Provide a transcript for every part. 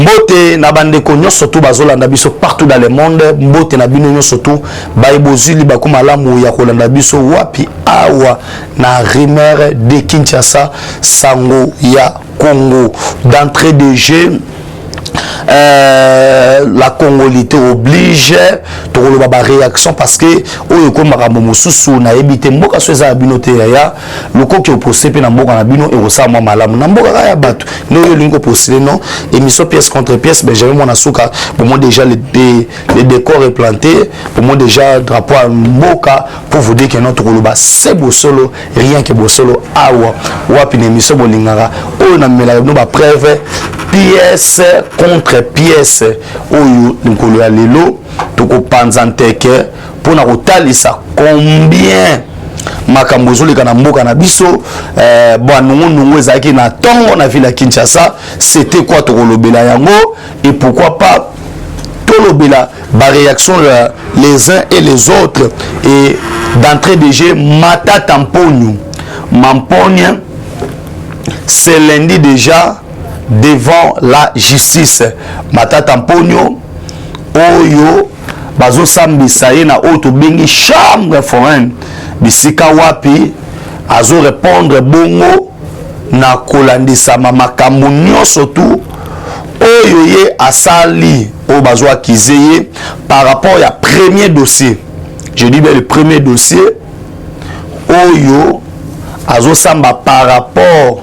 Mbote na bande konyo surtout bazolanda biso partout dans le monde. Mbote na bino surtout baibozili bakomalamu ya kolanda biso wapi awa na Rimer de Kinshasa sango ya Congo. D'entrée de jeu la congolité oblige to ba réaction parce que oyo ko makambo mosusu na ebité mboka soza binote ya loko ki opose pe na mboka na bino e rosa mwa malamu na mboka ya bato no yo lingo posile non émission pièce contre pièce ben j'avais mon asuka pour moi déjà les décors est planté pour moi déjà drapeau à mboka pour vous dire que notre koloba c'est beau solo rien que beau solo awa wapi na émission bolingara oyo na mela no ba preuve pièce contre pièce oyo nkolo ya lelo toko panzanteke pona kotalisa combien makambo zoleka na mboka na biso nungu ezaki na tongo na ville ya Kinshasa c'était quoi tokolobela yango et pourquoi pas tolobela ba réaction les uns et les autres et d'entrée de jeu Matata Mponyo Mamponya c'est lundi déjà devant la justice. Matata Mponyo oyo bazo sambisa ye na auto bengi chambre foraine bisika wapi azo répondre bongo na kolandisa makambo nyonso tu oyo ye asali o bazo akize par rapport ya premier dossier. Je dis bien le premier dossier oyo azo samba par rapport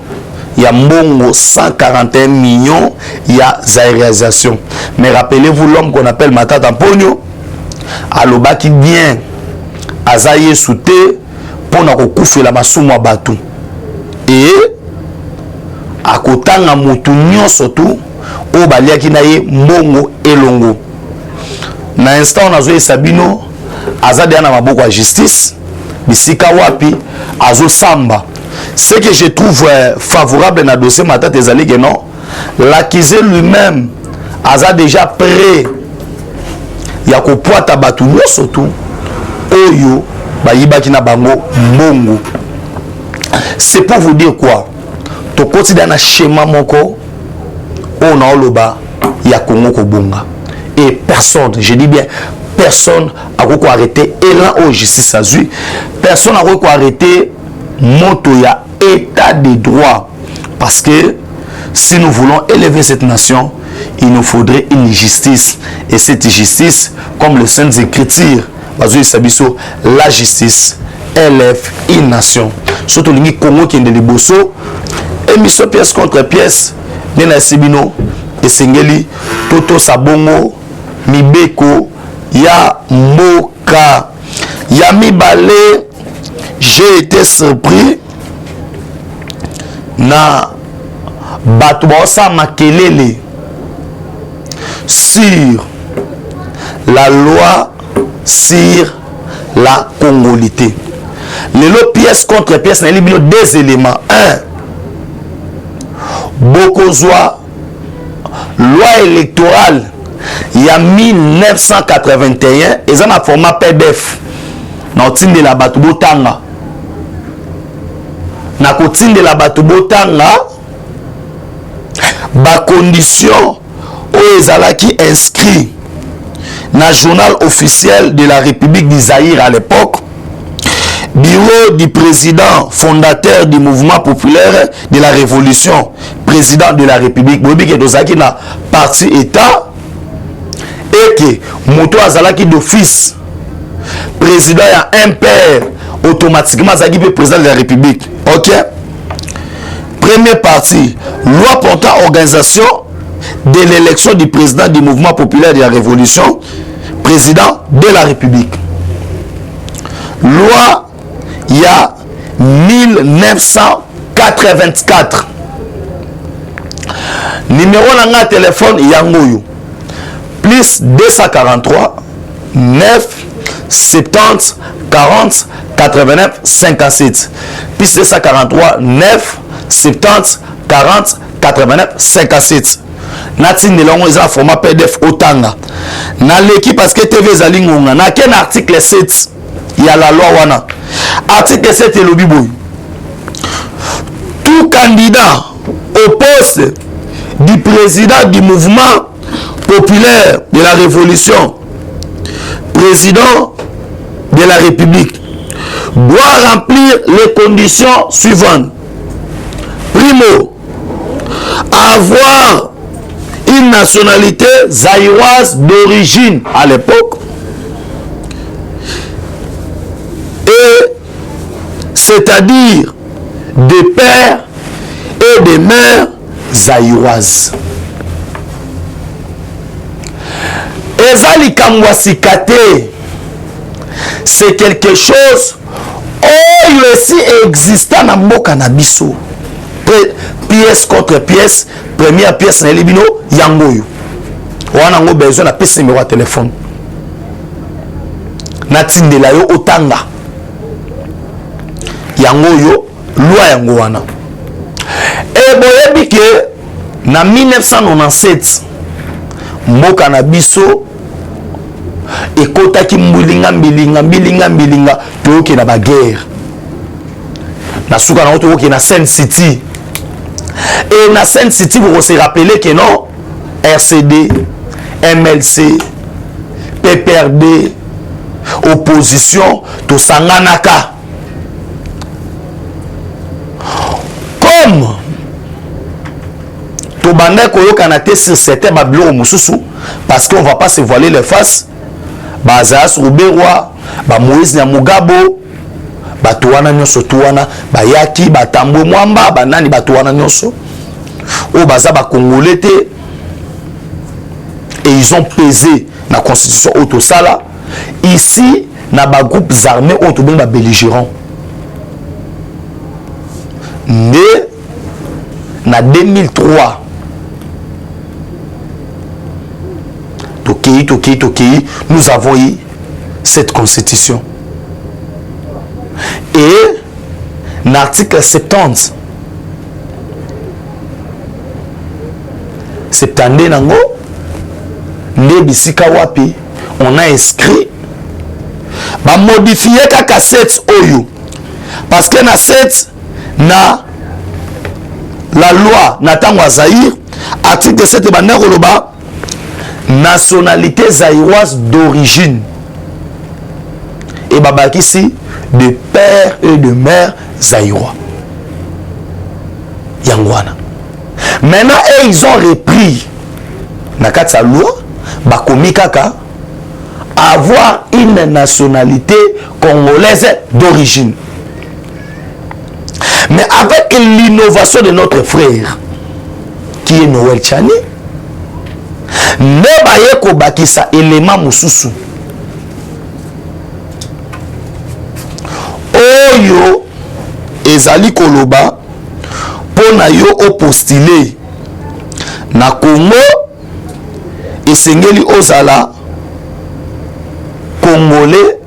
il y a mbongo 141 millions, il y a réalisation. Mais rappelez-vous l'homme qu'on appelle Matata Mponyo, aloba qui bien azaye souté pour na kokufe la masumu batu. Et à kotanga mutu nyonso tu o balia ki na ye mbongo elongo. Na instant on a zoé Sabino azade na maboko ya justice bisika wapi azo samba. Ce que je trouve favorable dans le dossier Matata ezali que non, l'accusé lui-même a déjà prêt ya ko poata batu surtout oyo bayibaki na bango mbongo. C'est pour vous dire quoi? To quotidien na schéma moko on a oloba ya Congo ko bonga et personne, je dis bien personne a ko arrêter élan au justice azui, personne a ko arrêter moto ya état de droit parce que si nous voulons élever cette nation il nous faudrait une justice et cette justice comme les saintes écritures la justice élève une nation surtout les Congo qui est de liboso émission pièce contre pièce nena sibino esengeli toto sabongo mibeko ya mboka ya mibale. J'ai été surpris na Batouasa Makelele sur la loi sur la congolité. Les pièce contre pièce, il y a deux éléments. Un, Bokozwa, loi électorale, il y a 1981, et ça a format PDF. Dans le de la Batubotanga. Na kotinde la batubotanga ba condition o ezalaki inscrit na journal officiel de la République du Zaïre à l'époque, bureau du président fondateur du mouvement populaire de la révolution, président de la République bobi ke dozaki na parti état et que moto azalaki d'office président ya un père automatiquement azalaki président de la République. Ok, première partie, loi portant organisation de l'élection du président du mouvement populaire de la révolution, président de la République. Loi il y a 1984. Numéro de téléphone yangoyo plus 243 9 70 40 89 57 plus 243 9 70 40 89 57. Natine de longo isa format PDF otanga na l'équipe parce que TV zalingonga na ken article 7 il y a la loi wana article 7 et lobi boy tout candidat au poste du président du mouvement populaire de la révolution, président de la République, doit remplir les conditions suivantes. Primo, avoir une nationalité zaïroise d'origine à l'époque, et c'est-à-dire des pères et des mères zaïroises. Ezali Kamwasikate, c'est quelque chose qui aussi existant dans mboka na biso. Pièce contre pièce, première pièce na libino yangoyo. Wana ngo besoin na pièce numéro de téléphone. Na tindela yo otanga. Yangoyo loi yango wana. Et boyebi ke na 1997 mboka na biso ekotaki mbilinga toyoke na baguerre na suka na toyoke na Seine City. Et na Seine City vous se rappeler que non RCD, MLC, PPRD, opposition to sanganaka comme to banda koyoka na te sur certains bablo mususu parce qu'on va pas se voiler les faces. Bazas Ruberwa, ba Moïse Nyamugabo, ba tuwana nyoso tuwana, ba Yaki, ba Tambo Mwamba, ba nani ba tuwana nyoso. O baza ba Congolais te. Et ils ont pesé la constitution Autosala. Ici, na ba groupes armés auto ben ba belligérants. Mais na 2003 Toki, nous avons eu cette constitution. Et l'article 70 nango nebisika wapi on a inscrit ba modifier kaka 7 oyo parce que na 7 na la loi na tango Zaïre article 7 banda koloba nationalité zaïroise d'origine et babakisi de père et de mère zaïrois yangwana. Maintenant ils ont repris na katsa loi bakomi kaka avoir une nationalité congolaise d'origine. Mais avec l'innovation de notre frère qui est Noël Tchani, ne baye ko bakisa élément mususu oyo ezali koloba pona yo opostile na Congo esengeli ozala congolais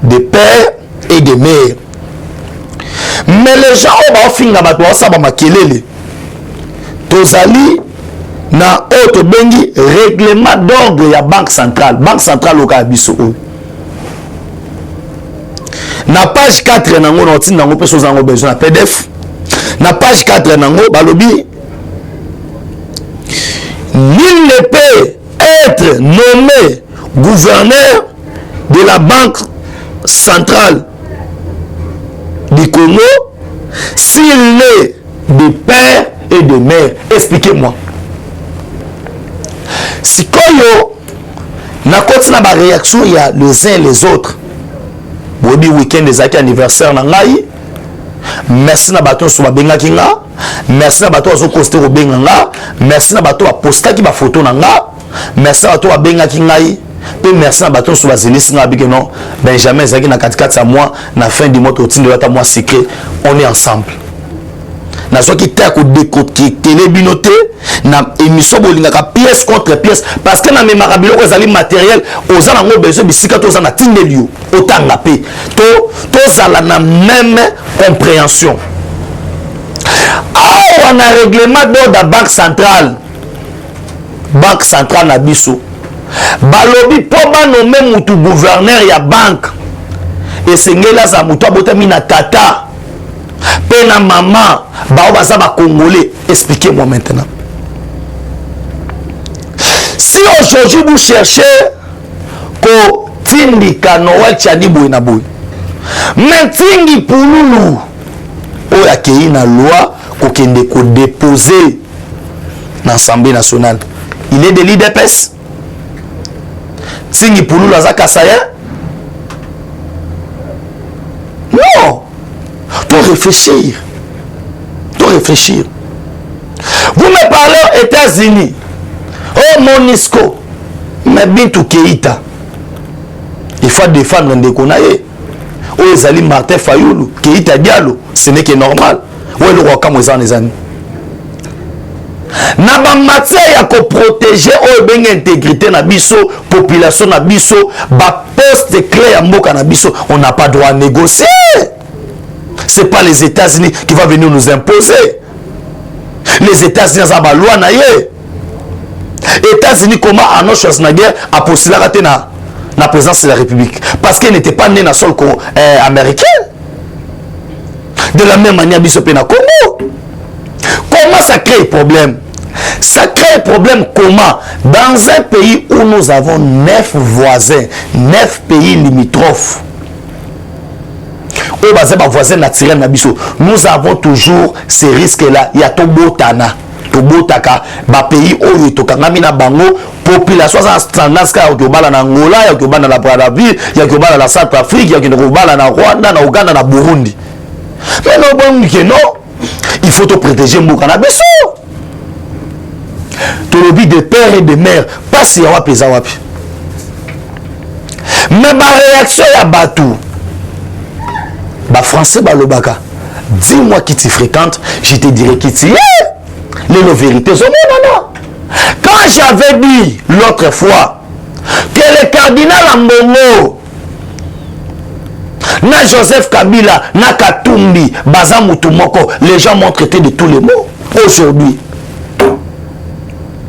de père et de mère. Mais les gens ont finga bato osaba makelele tozali na auto bengi règlement d'ordre ya banque centrale au Kabiso. Na page 4 nango na tinda ngo peso zango besoin na PDF. Na page 4 nango balobi nul ne peut être nommé gouverneur de la banque centrale du Congo s'il est de père et de mère. Expliquez-moi. Si koyo na koti na ba réaction il y a les uns les autres. Bobi week-end des anniversaire na ngai. Merci na bato so ba benga kinga. Merci na bato so poster ko benga nga. Merci na bato ba poster ki ba photo na nga. Merci na bato ba benga kingai. Pe merci na bato so ba zelis nga bike non. Benjamin zaki na 4 à moi na fin du mois totinde wata moi secret. On est ensemble. Na so ki ta ko décoter télé binoté na émission bolingaka pièce contre pièce parce que na memara biloko ezali matériel ozana ngo besoin bisika to zana tindelio otanga pe to zala na même compréhension. Ah on a règlement d'ordre banque centrale na biso balobi po ba nommer mutu gouverneur ya banque esengela za mutu abotami na tata pena maman ba baza ba congolais. Expliquez-moi maintenant. Si aujourd'hui vous cherchez ko tindika Noël Tchani boy na boy, mais tingi pululu o ya kei na loi ko kende ko déposer dans l'Assemblée nationale. Il est de l'IDPS. Tingi pululu azaka saya. Non. Toi réfléchir. Toi réfléchir. Vous me parlez aux États-Unis. Oh Monisco. Mais Bintou Keïta. Il faut défendre Ndekonaye. Oh Ezali Martin Fayoulou. Keïta Diallo. Ce n'est que normal. Où est le roi comme les années? Na ba matière ya ko protéger o benga intégrité na biso, population na biso, ba poste clé ya mboka na biso, on n'a pas droit à négocier. C'est pas les États-Unis qui vont venir nous imposer. Les États-Unis ont la loi na yé. États-Unis comment Arnold Schwarzenegger a postulé na la présidence de la République parce qu'il n'était pas né dans le sol américain. De la même manière biso pe na Congo. Comment ça crée problème? Ça crée problème comment? Dans un pays où nous avons 9 voisins, 9 pays limitrophes, nous avons toujours ces risques-là. Il y a Tobotana, Tobotaka, ba pays où il y a bango, population tendance à Yokobala na Angola, Yokobala na Brazzaville, Yokobala na Centrafrique, Yokobala na Rwanda, na Ouganda, na Burundi. Mais non, il faut te protéger mon cannabis. Tout le but de père et de mère, pas si on a pesé. Mais ma réaction à Batou, bah français balobaka, dis-moi qui tu fréquentes, je te dirai qui tu es. Les vérités sont non. Quand j'avais dit l'autre fois que le cardinal Ambongo, na Joseph Kabila, na Katumbi, Baza Mutumoko, les gens m'ont traité de tous les mots. Aujourd'hui,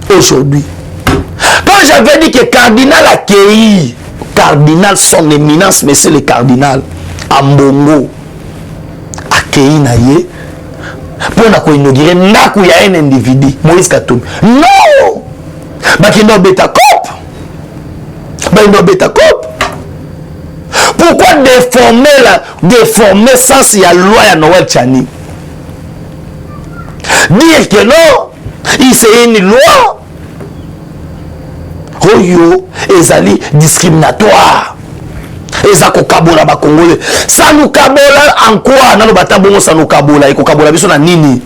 quand j'avais dit que cardinal accueilli, cardinal son éminence, monsieur le cardinal Ambongo, accueilli naïe, pour na ko inaugurer naku ya un individu, Moïse Katumbi. Non! Bakino beta cop. Bakino beta cop. Pourquoi déformer sans il y a loi à Noël Tchani? Dire que non, il c'est une loi. Oyo, ezali discriminatoire. Ezako kabola ba Congolais. Ça nous kabola en quoi? Nano bata bongo ça nous kabola. Eko kabola biso na nini?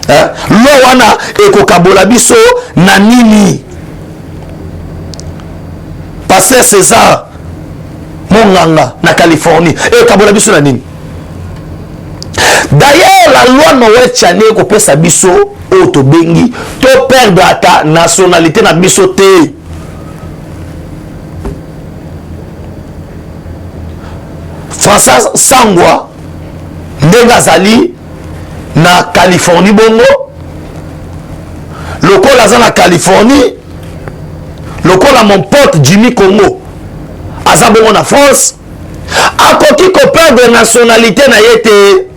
Hein? Loi wana eko kabola biso na nini? Pasteur César Monganga na Californie. Et kabola biso na nini? D'ailleurs, la loi Noël Tchani ko pesa biso auto bengi to perdre ta nationalité na biso te. François Sangwa Ndengazali na Californie bongo. Lokola aza na Californie. Lokola mon pote Jimmy Congo aza bongo na France. Akoki ko perdre nationalité na yete.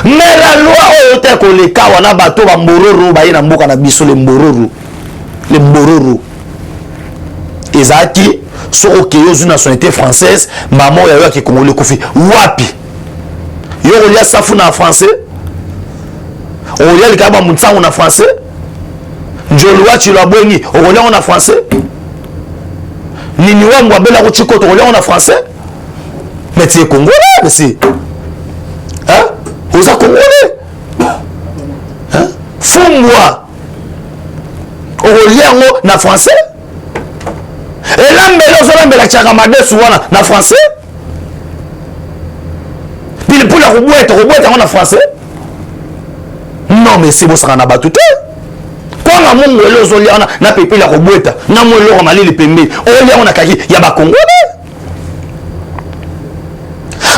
Mais la loi oyote ko le ka wana bato ba mbororo ba yena mboka na biso le mbororo. Le mbororo. Ezaki so okeyo zu nationalité française, maman ya ki Congolais kofi. Wapi? Yo olia safu na français. Olia likaba mutsango na français. Njolwa chilwa bwengi, olia on na français. Nini wangu abela ko chikoto olia on na français. Mais tu es Congolais, monsieur. Hein? Vous êtes Congolais. Hein? Fous-moi. Olia na français. Et là, mbele tchakamade souvent na français. Puis pour la roboute en français. Non, mais c'est bon, ça n'a pas tout. Quand on a mon lozolia na pepe la roboute, na mon lo mali le pembe. On a kaki, y a pas Congolais.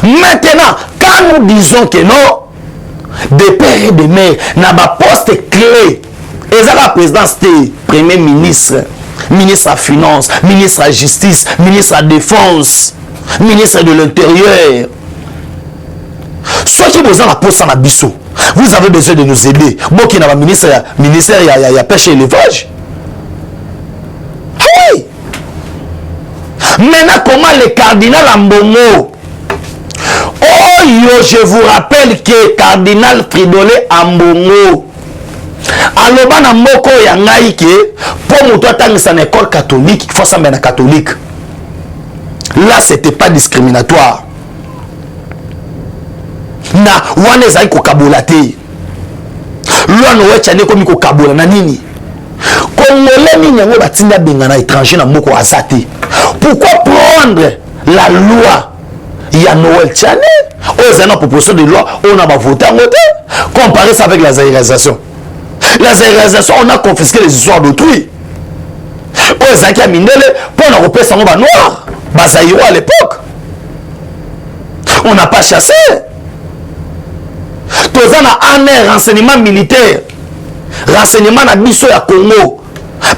Maintenant, quand nous disons que non, des pères et des mères n'a pas poste clé. Et ça la présidence du premier ministre. Ministre à la Finance, ministre à la Justice, ministre à la Défense, ministre de l'Intérieur. Soit qui vous en la poste en abisso, vous avez besoin de nous aider. Moi qui n'a pas ministère, il y a pêche et élevage. Maintenant, comment le cardinal Ambongo? Oh, je vous rappelle que cardinal Fridolin Ambongo, aloba na moko ya ngai ke pour moto atangisa na école catholique, il faut s'amener na catholique. Là, c'était pas discriminatoire. Na wane zai ko kabola te. Luano wecha ne komi ko kabola na nini? Congolais ni nyango batinda benga na étranger na moko azate. Pourquoi prendre la loi ya Noël Tchane? Aux années proposition de loi, on a voté en côté. Comparer ça avec la zérisation. La zérisation, on a confisqué les histoires d'autrui. Aux années à Mindele, pour la repère sans noir. Bazaïro à l'époque. On n'a pas chassé. Tous un renseignement militaire. Renseignement na biso ya Congo.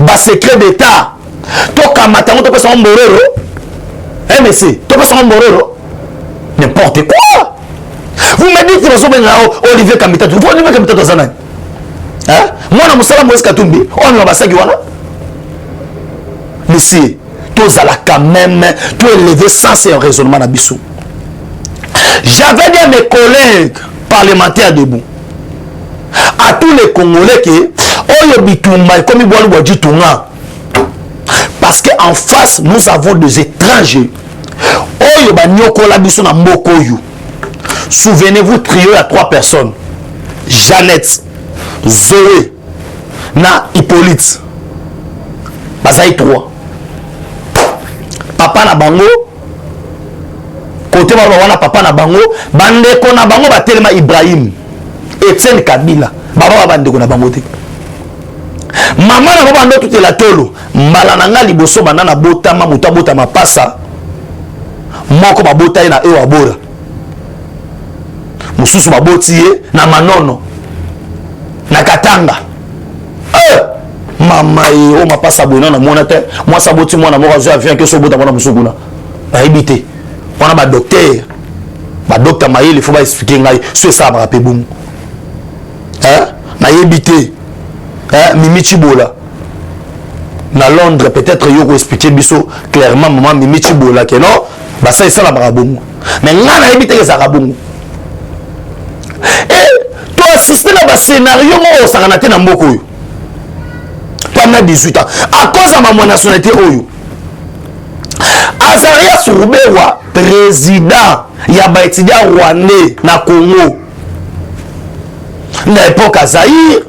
Bas secret d'État. Toka matango to pesa mborero. MSC, to pesa mborero. N'importe quoi. Vous me dites que vous Olivier Kamita, vous Olivier Kamita dans un an. Hein? Moi, je suis Moïse Katumbi. On va passer voilà. Monsieur, tous à la quand même, tout élevé sans un raisonnement d'abissou. J'avais dit à mes collègues parlementaires debout, à tous les Congolais qui ont bitumba comme ils boivent du tunga. Parce qu'en face, nous avons des étrangers. Oyo banyoko la biso na mboko yu. Souvenez-vous, trio à 3 personnes. Jeannette, Zoé, na Hippolyte. Bazaï 3. Papa na bango. Côté wana papa na bango. Bandeko na bango batelema Ibrahim. Etienne Kabila. Baba bandeko na bango te. Maman na baba ndo tout la tolo. Mbala na nga liboso banana botama muta botama pasa. Moko babota na ewa bora. Mususu baboti na manono. Na katanga. Mama o mapasa bona na mona te. Moi saboti mona moko zo avion ke so bota mona musukuna. Ba ebité. Wana ba docteur. Ba docteur Mayele faut ba expliquer ngai ce ça ba pe bum. Na ebité. Mimi Chibola. Na Londres peut-être yo ko expliquer biso clairement maman Mimi Chibola que non. Bah ça la barabongo. Mais là na ebité que ça rabongo. Et toi assister à un scénario moi ça na te na mboko yo. Pendant 18 ans à cause de ma nationalité oyo. Azaria Soubewa président ya ba étudiant rwandais na Congo. Na époque Azaïr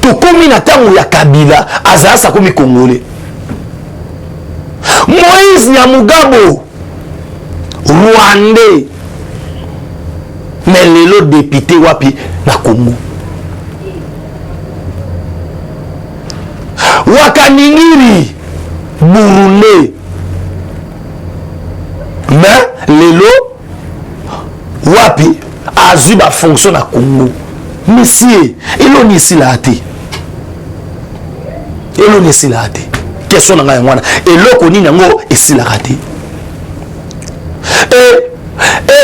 to komi na tango ya Kabila Azaïr sa komi congolais. Moïse Nyamugabo rwandais. Mais lelo député wapi na Congo. Wakaningiri burundais. Mais lelo wapi azu ba fonction na Congo. Monsieur, elo ni silate. Elo ni silate. Question na ngai wana. Elo ko ni nango esilate. Et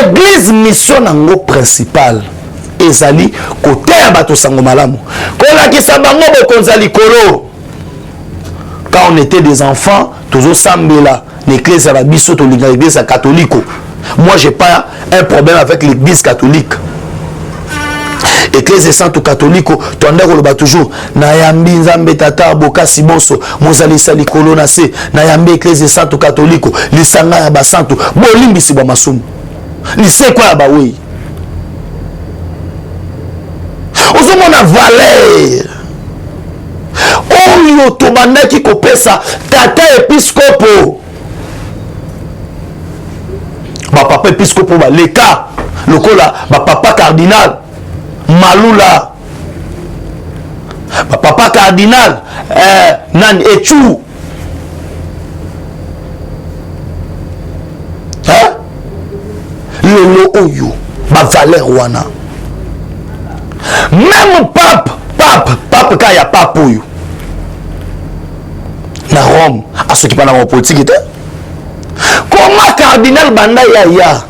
église mission nango principale ezali côté ya bato sango malamu. Kola ki sabango be konzali kolo. Quand on était des enfants, toujours sambela l'église arabiso to l'église catholique. Moi j'ai pas un problème avec l'église catholique. Église sainte catholique, tu as toujours Nayambi Nzambe Tata Bokasi Boso, Mozali Sali Kolona Se, Nayambi Église sainte catholique, Lisanga ya basantu, Bolimbi si ba masumu. Ni c'est quoi ba oui? Ozomona valeur. Oyo tobandaki kopesa tata episcopo. Ba papa episcopo ba leka, lokola ba papa cardinal. Malula papa cardinal nan Echu lolo oyo ba valeur wana même pape kaya pape oyo na Rome a ce qui pas na politique était comment cardinal banda ya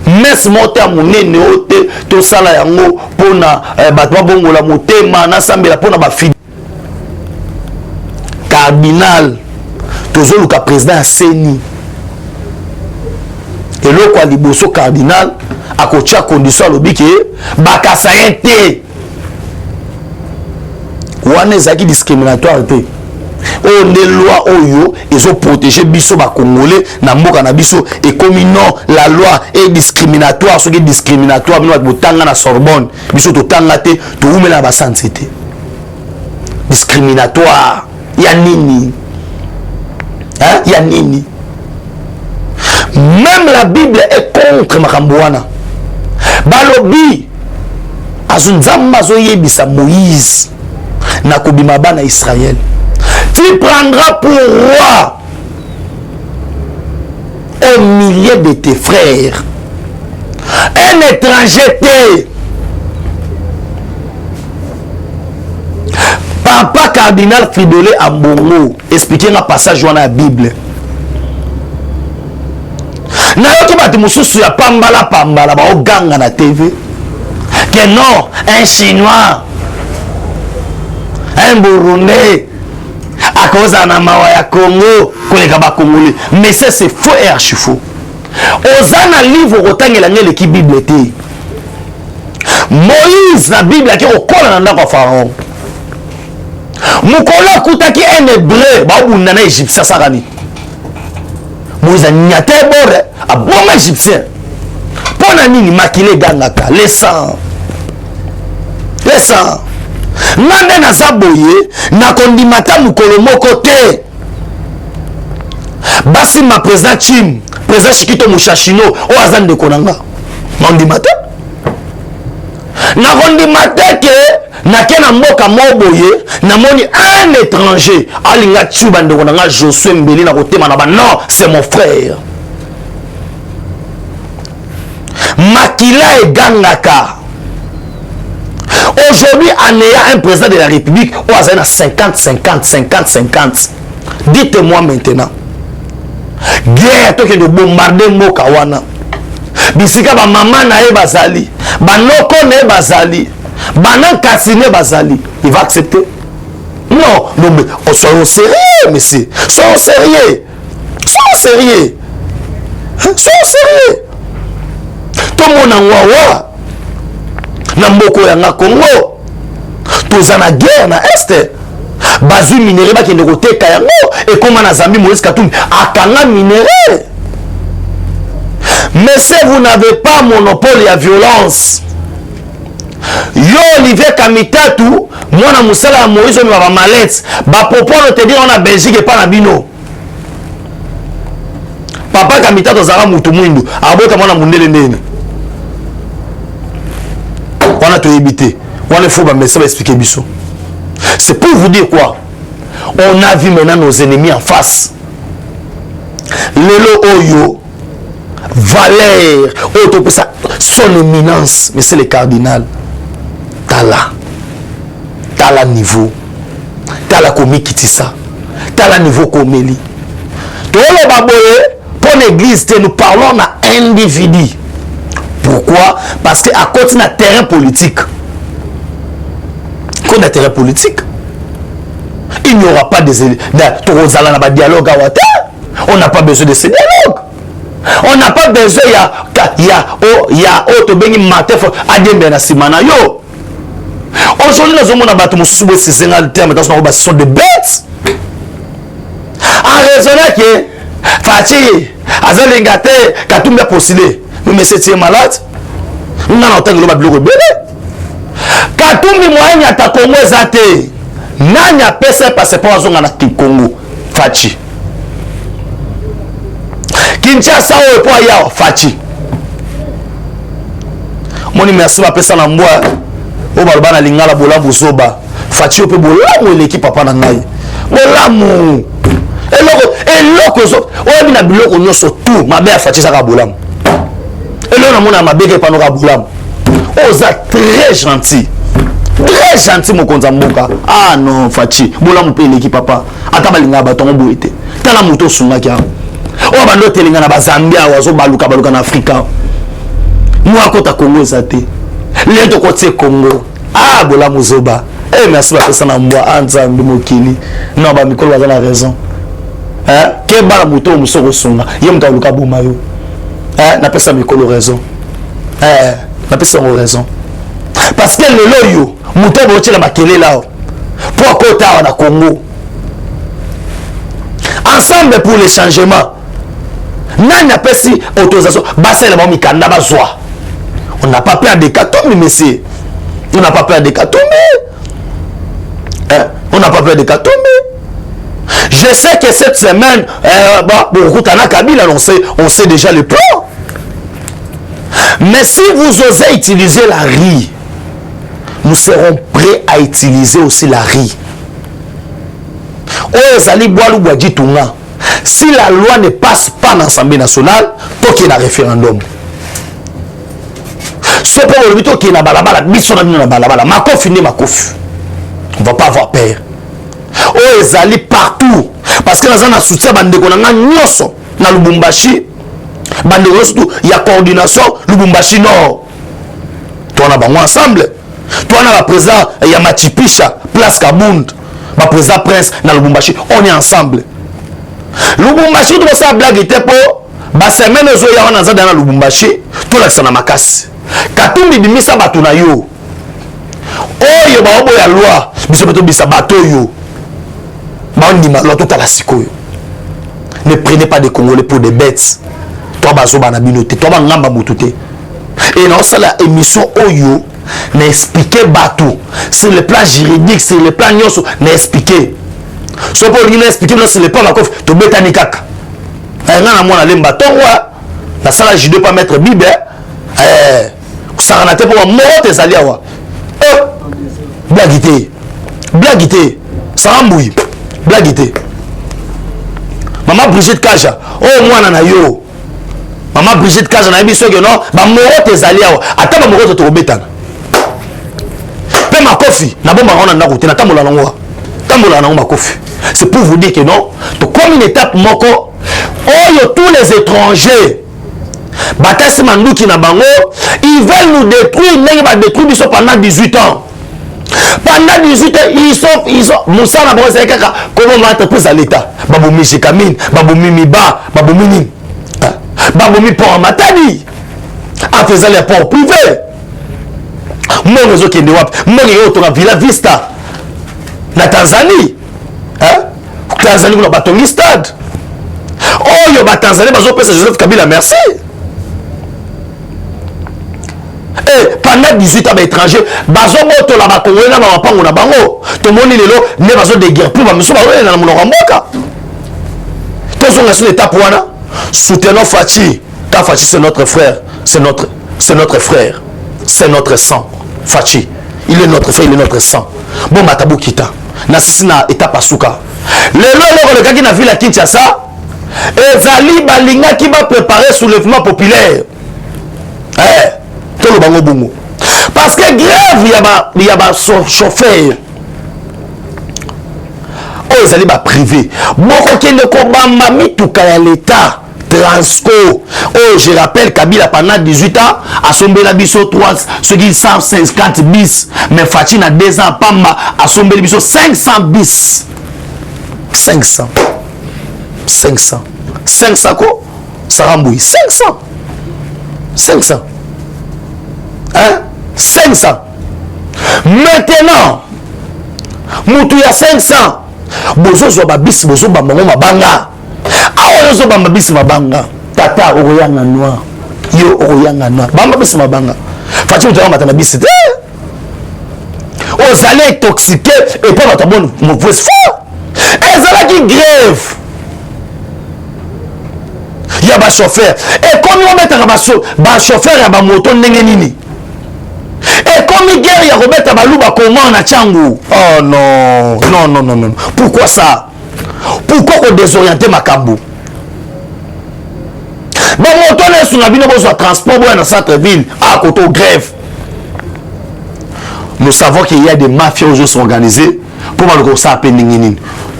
mes mota munene ote to sala yango pona batwa bongola motema na sambela pona ba fidi cardinal toujours le président à Seni et le quoi liboso cardinal à côté condition lobiki bakasa été wana ezaki discriminatoire te o les lois oyo ils ont protégé biso ba congolais na mboka na biso et comme non la loi est discriminatoire ce qui est discriminatoire bino botanga na Sorbonne biso to tanga te to umela ba sansité discriminatoire ya nini hein ya nini. Même la Bible est contre Makambouana. Balobi azunzamba zoyebisa Moïse na kobimaba na Israël. Tu prendras pour roi au milieu de tes frères un étranger té. Papa cardinal Fridolin Ambongo expliquer un passage dans la Bible. Nayoki bati mususu ya pambala ba oganga na TV que non un chinois un burundais à cause na mawa ya Congo koleka ba congolais mais ça c'est faux et archi faux. Ozana livre otangela ngele ki Bible te. Moïse na Bible ki okola na ndako Pharaon. Mukola kutaki un hébreu ba obunda na Égyptien sakani. Moïse a niaté bore a bon égyptien. Pour nini makile gangaka les sang. Les sang. Nande na zaboye na kondimata mukolo moko te. Basi ma président Chim, président Chikito Mushashino o azan de konanga. Mandimata. Na kondimata ke na kena mboka moboye na moni un étranger alinga tchuba ndeko nanga Josué Mbeli na kotema na ba non c'est mon frère. Makila et gangaka. Aujourd'hui en ayant un président de la République ou à 50. Dites-moi maintenant. Guerre to ke de bombarder mboka wana. Bisika ba maman na e bazali, ba noko na e bazali. Banan Kassine Bazali, il va accepter? Non, non, mais soyons sérieux, monsieur. Soyons sérieux. Soyons sérieux. Soyons sérieux. Tout le monde en Wawa. Namboko yanga Congo. Tous en a guerre na Est. Bazu minéré ba qui ne rote kayango. Et comme on a Zambi Moïse Katoum, akanga minéré. Mais si vous n'avez pas monopole à violence, yo Olivier Kamitatu mwana musala Moïse on va malette ba propos te dire on a Belgique et pas na bino papa Kamitatu zara mutu mwindu abota mwana mundele ndene on a to éviter on faut ba message expliquer biso. C'est pour vous dire quoi, on a vu maintenant nos ennemis en face. Lelo oyo Valère auto pour ça son éminence mais c'est le cardinal Tala niveau Tala komi kitisa Tala niveau komeli Tolo baboye pour l'église nous parlons à individu. Pourquoi? Parce que à côté d'un terrain politique, quand on a terrain politique, il n'y aura pas de dialogue. On n'a pas besoin de ce dialogue. On n'a pas besoin il y a autre bengi matef adembe na simana yo. Aujourd'hui nous avons battu mon sous ces termes parce que ce sont des bêtes. En raisonnant que Fati azalengate katumba postulé. Mais c'est malade. Nous n'avons pas de bloc belé. Katumbi moyen ya ta Congo zate. Nanya pesa passeport azonga na Congo. Fati. Kinshasa o po ya Fati. Moni merci ba pesa na mbwa. O balba na lingala bolambu zoba. Fati o pe bolamu l'équipe papa na ngai. Bolamu. Eloko zo. O bi na biloko nyoso tout mabe Fati saka bolamu. Et là, on a ma belle panorama. Oh, ça très gentil. Très gentil, mon compte Mboka. Ah non, Fati. Bola mon pays l'équipe papa. Atabalinga baton boité. Tala moto sunga kia. Oh, bando telinga na Zambia wazo baluka baluka na Afrika. Moi kota Congo zate. Lento côté Congo. Ah, bola muzoba. Eh merci ba pesa na mbwa anza mokili. Non ba mikolo bazana raison. ke bala moto musoko sunga ye mta luka boma yo na pesa mikolo raison na pesa raison parce que lelo yo moto boche la makele là pour kota na Congo ensemble pour les changements nani apesi autorisation basa la mikanda bazwa on n'a pas peur des catombes monsieur on n'a pas peur des catombes on n'a pas peur des catombes. Je sais que cette semaine, Kabila, on sait déjà le plan. Mais si vous osez utiliser la riz, nous serons prêts à utiliser aussi la riz. Si la loi ne passe pas dans l'Assemblée nationale, il y a un référendum. Ce pour le but qui est balabala, on ne va pas avoir peur. Oh, ezali partout parce que nous avons un soutien bandeko na nyoso na Lubumbashi bandeko surtout il y a coordination Lubumbashi Nord. Toi on a bango ensemble. Toi on a la président il y a Machipisha place Kabund ba président Prince na Lubumbashi on est ensemble. Lubumbashi to ça blague était pour ba semaine zo ya wana za na Lubumbashi to la sana makasi. Katumbi bimisa batu na yo. Oh yo ba obo ya loi biso beto bisa bato yo. Ne prenez pas des Congolais pour des bêtes. Toi, bazoba na binote, toi, ngamba mutute. Et non, ça la émission Oyo n'a expliqué bateau. Sur le plan juridique, sur le plan nyoso, n'a expliqué. Soit pour lui expliquer, non, sur le plan makof, to betani kaka. Rien à moi, la lemba tonwa. La salle, je ne dois pas mettre bibe. Ça en a été pour moi, tes alliés. Blaguité. Blaguité. Ça rembouille. Blaguité. Maman Brigitte Kaja. Oh, moi, nana yo. Maman Brigitte Kaja, n'a pas que non. Bah, moro tes alliés. Attends, moro te robétan. Pe ma kofi. N'a pas marron na route. N'a pas moula nangwa. N'a moula nangwa kofi. C'est pour vous dire que non. Donc, comme une étape moko. Oh, yo, tous les étrangers. Batasi Mandouki na bango. Ils veulent nous détruire. Ils vont détruire pendant 18 ans. Pendant 18 ans, ils sont Moussa na brosse kaka comment l'entreprise à l'état. Baboumi Chikamine, Baboumi Miba, Baboumi Nim. Baboumi pour Matadi. En faisant les ports privés. Mon réseau qui est de Wap, mon réseau qui est Villa Vista. La Tanzanie. Tanzanie, on a bâtonné stade. Oh, yo, Tanzanie, bazo pesa Joseph Kabila, merci. Et pendant 18 ans d'étrangers, bazo moto la bakongo na bapango na bango. To moni lelo ne bazo de guerre pour bamuso ba na monoko mboka. Tozo nga sur l'étape wana, soutenons Fachi. Ta Fachi c'est notre frère, c'est notre frère. C'est notre sang. Fachi, il est notre frère, il est notre sang. Bon matabu kita. Na sina étape asuka. Lelo le gars qui na ville à Kinshasa, ezali balinga qui va préparer soulèvement populaire. Tout le bango bongo. Parce que grève, il y a un chauffeur. Oh, ils allaient privé. Beaucoup qui ne combat mami tout cas l'État. Transco. Oh, je rappelle Kabila pendant 18 ans, à Sombela Bisso 3, ceux qui 150 bis. Mais Fatin a 2 ans, Pamba, à Sombela Bisso 500 bis. 500. 500 quoi? Ça rembouille. 500. 500. Maintenant, Moutou ya 500. Bozo zo babis, bozo bamango mabanga. Awa zo babis mabanga. Tata okoyanga noir. Yo okoyanga noir. Bamba bis mabanga. Fati mutama matana bis. Aux allez intoxiquer et pas votre bonne mauvaise foi. Elles ont qui grève. Il y a un chauffeur. Et comme on met un chauffeur, il y a un moto nini. Et comme il y a Robert Balouba, comment on a Tchangou? Oh non. Pourquoi ça? Pourquoi on désoriente ma Kambu? Bon, moto est sur la ville de transport dans le centre-ville, à côté de grève. Nous savons qu'il y a des mafias qui sont organisées pour que ça appelle Ninginin.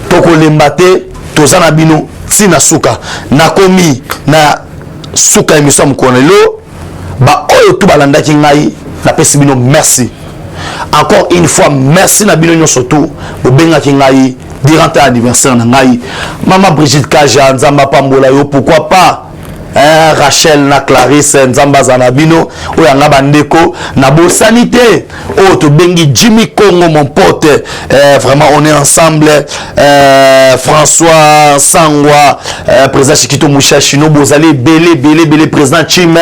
Toko Lembate, Tozana Bino, Tina Souka, Nakomi, na Souka émission Mkonelo, ba oyo tout balanda kingai. La Pessimino, merci. Encore une fois, merci Nabino surtout. Bobenga Kingai, durant l'anniversaire nangai maman Brigitte Kaja nzamba pambola yo pourquoi pas Rachel na Clarisse nzamba zanabino oyanga bandeko na bosanité oh to bengi Jimmy Congo mon pote vraiment on est ensemble François Sangwa président Chikito Mouchachino bozali belé président Chim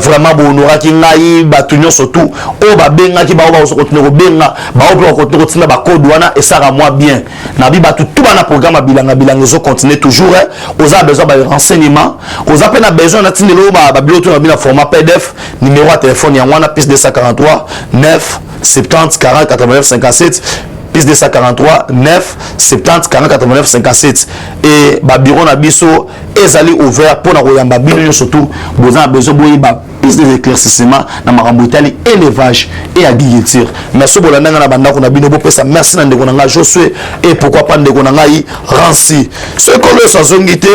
vraiment bonora ki ngai batunyo surtout o ba benga ki ba so continuer ko benga ba o continuer ko tina ba code wana et ça ra moi bien na bi ba tout na programme bilanga zo continuer toujours aux a besoin de renseignements aux a besoin de le format PDF numéro de téléphone yanwana plus 243 9 70 40 89 57 plus 243 9 70 40 89 57 et ba bureau na biso ezali ouvert pour na koyamba bino surtout besoin boyiba plus des éclaircissements na makambo itali élevage et agriculture merci bolanda na banda ko na bino bopesa merci na ndeko na Josué et pourquoi pas ndeko na ngai Rancy ce que le sazongité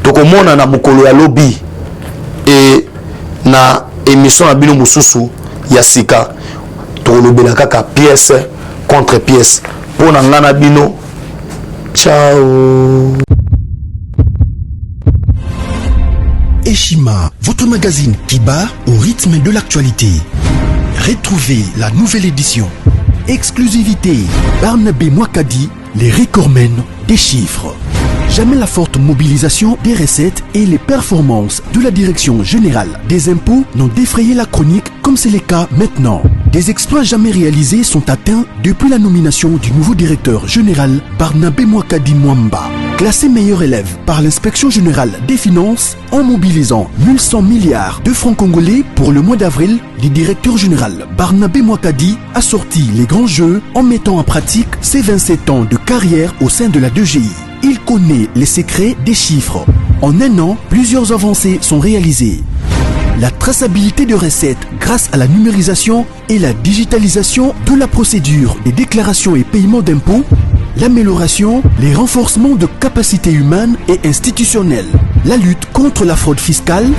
tokomona na mokolo ya lobby et na émission na bino mususu ya sika tolobela kaka pièce contre pièce pour na ngana bino ciao. Eshima, votre magazine qui bat au rythme de l'actualité. Retrouvez la nouvelle édition. Exclusivité, Barnabé Mwakadi, les recordmen des chiffres. Jamais la forte mobilisation des recettes et les performances de la Direction générale des impôts n'ont défrayé la chronique comme c'est le cas maintenant. Des exploits jamais réalisés sont atteints depuis la nomination du nouveau directeur général Barnabé Mwakadi Mwamba. Classé meilleur élève par l'inspection générale des finances en mobilisant 1100 milliards de francs congolais pour le mois d'avril, le directeur général Barnabé Mwakadi a sorti les grands jeux en mettant en pratique ses 27 ans de carrière au sein de la DGI. Il connaît les secrets des chiffres. En un an, plusieurs avancées sont réalisées. La traçabilité de recettes grâce à la numérisation et la digitalisation de la procédure des déclarations et paiements d'impôts, l'amélioration, les renforcements de capacités humaines et institutionnelles, la lutte contre la fraude fiscale.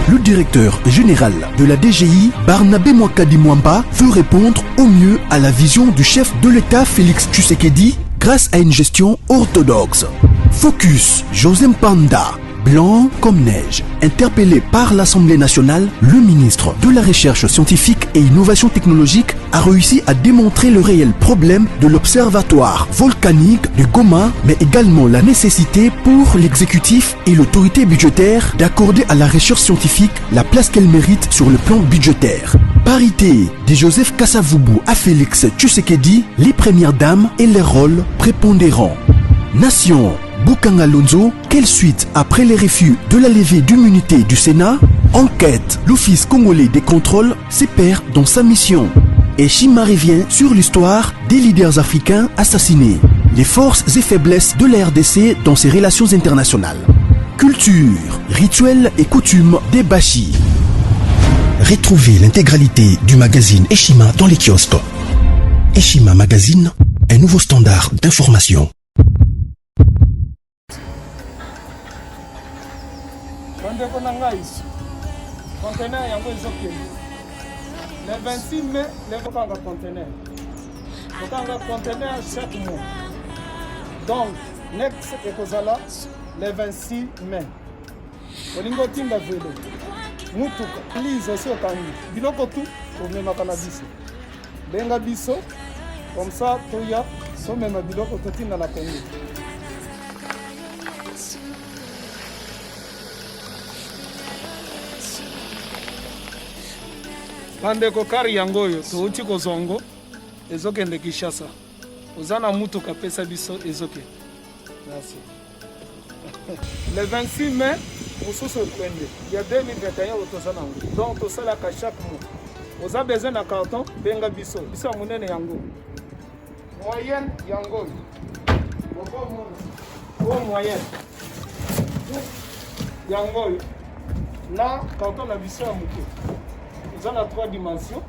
Le directeur général de la DGI, Barnabé Mwakadi Mwamba, veut répondre au mieux à la vision du chef de l'État Félix Tshisekedi grâce à une gestion orthodoxe. Focus, José Mpanda, blanc comme neige. Interpellé par l'Assemblée nationale, le ministre de la Recherche scientifique et innovation technologique a réussi à démontrer le réel problème de l'observatoire volcanique de Goma, mais également la nécessité pour l'exécutif et l'autorité budgétaire d'accorder à la recherche scientifique la place qu'elle mérite sur le plan budgétaire. Parité de Joseph Kasavubu à Félix Tshisekedi, les premières dames et leurs rôles prépondérants. Nation, Bukanga Lonzo, quelle suite après les refus de la levée d'immunité du Sénat? Enquête, l'Office congolais des contrôles se perd dans sa mission. Et Shima revient sur l'histoire des leaders africains assassinés, les forces et faiblesses de la RDC dans ses relations internationales. Culture, rituels et coutumes des Bashi. Retrouvez l'intégralité du magazine Eshima dans les kiosques. Eshima Magazine, un nouveau standard d'information. Conteneur yango ezokende le 26 mai levokanga conteneur okanga conteneur chaque mois donc next ekozala le 26 mai olingo tinda velo mutuka please osi okangi biloko tu omemaka na biso benga biso comme ça toya somema biloko totinda na Congo. Bandeko kari yango oyo touti kozongo ezokende Kinshasa ozana mutuka pesa biso ezoke. Merci. Le 26 mai mosusu ekwende ya 2021 otosana ngo donc tosalaka chaque mois oza besoin na carton benga biso biso monene yango moyenne yango o moyenne yango na carton na biso ya moke dans la 3 dimensions.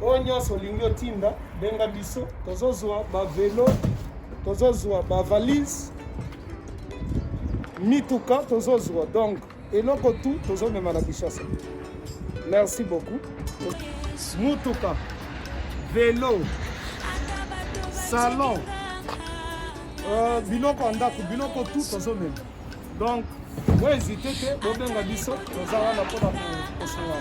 Onyo solingo tinda benga biso tozozwa ba vélo tozozwa ba valise mituka tozozwa donc eloko tout tozomema na Kinshasa. Merci beaucoup. Mutuka vélo salon biloko ya ndako biloko tout tozomema donc bo hésite te bobenga biso toza wana mpona kosangana